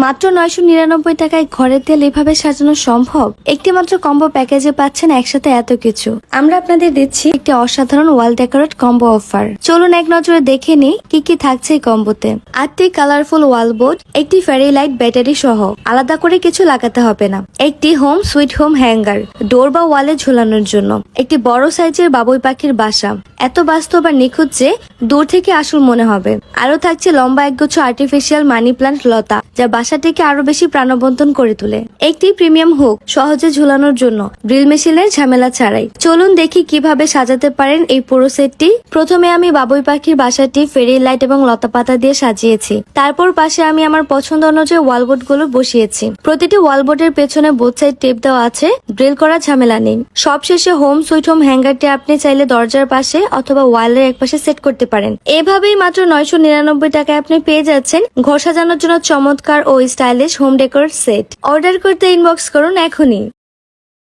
মাত্র 999 টাকায় ঘরের তেল এভাবে সাজানো সম্ভব? একটি মাত্র কম্বো প্যাকেজে পাচ্ছেন একসাথে এত কিছু। আমরা আপনাদের দিচ্ছি একটি অসাধারণ ওয়াল ডেকোরেট কম্বো অফার। চলুন এক নজরে দেখে নিই কি কি থাকছে এই কম্বোতে। 8টি কালারফুল ওয়াল বোর্ড, একটি ফেরি লাইট ব্যাটারি সহ, আলাদা করে কিছু লাগাতে হবে না। একটি হোম সুইট হোম হ্যাঙ্গার, ডোর বা ওয়ালে ঝুলানোর জন্য। একটি বড় সাইজের বাবুই পাখির বাসা, এত বাস্তব আর নিখুঁত যে দূর থেকে আসল মনে হবে। আরো থাকছে লম্বা একগুচ্ছ আর্টিফিশিয়াল মানি প্লান্ট লতা, যা বাসাটিকে আরো বেশি প্রাণবন্তন করে তোলে। একটি প্রিমিয়াম হুক, সহজে ঝুলানোর জন্য, ড্রিল মেশিনের ঝামেলা ছাড়াই। চলুন দেখি কিভাবে সাজাতে পারেন এই পুরো সেটটি। প্রথমে আমি বাবুই পাখির বাসাটি ফেরি লাইট এবং লতা পাতা দিয়ে সাজিয়েছি। তারপর পাশে আমি আমার পছন্দ অনুযায়ী ওয়ালবোর্ড গুলো বসিয়েছি। প্রতিটি ওয়ালবোর্ডের পেছনে বোথ সাইড টেপ দেওয়া আছে, ড্রিল করার ঝামেলা নেই। সবশেষে হোম সুইট হোম হ্যাঙ্গারটি আপনি চাইলে দরজার পাশে অথবা ওয়ালের একপাশে সেট করতে পারেন। এভাবেই মাত্র 999 টাকায় আপনি পেয়ে যাচ্ছেন ঘর সাজানোর জন্য চমৎকার ও stylish home decorate set. Order করতে ইনবক্স করুন এখনই।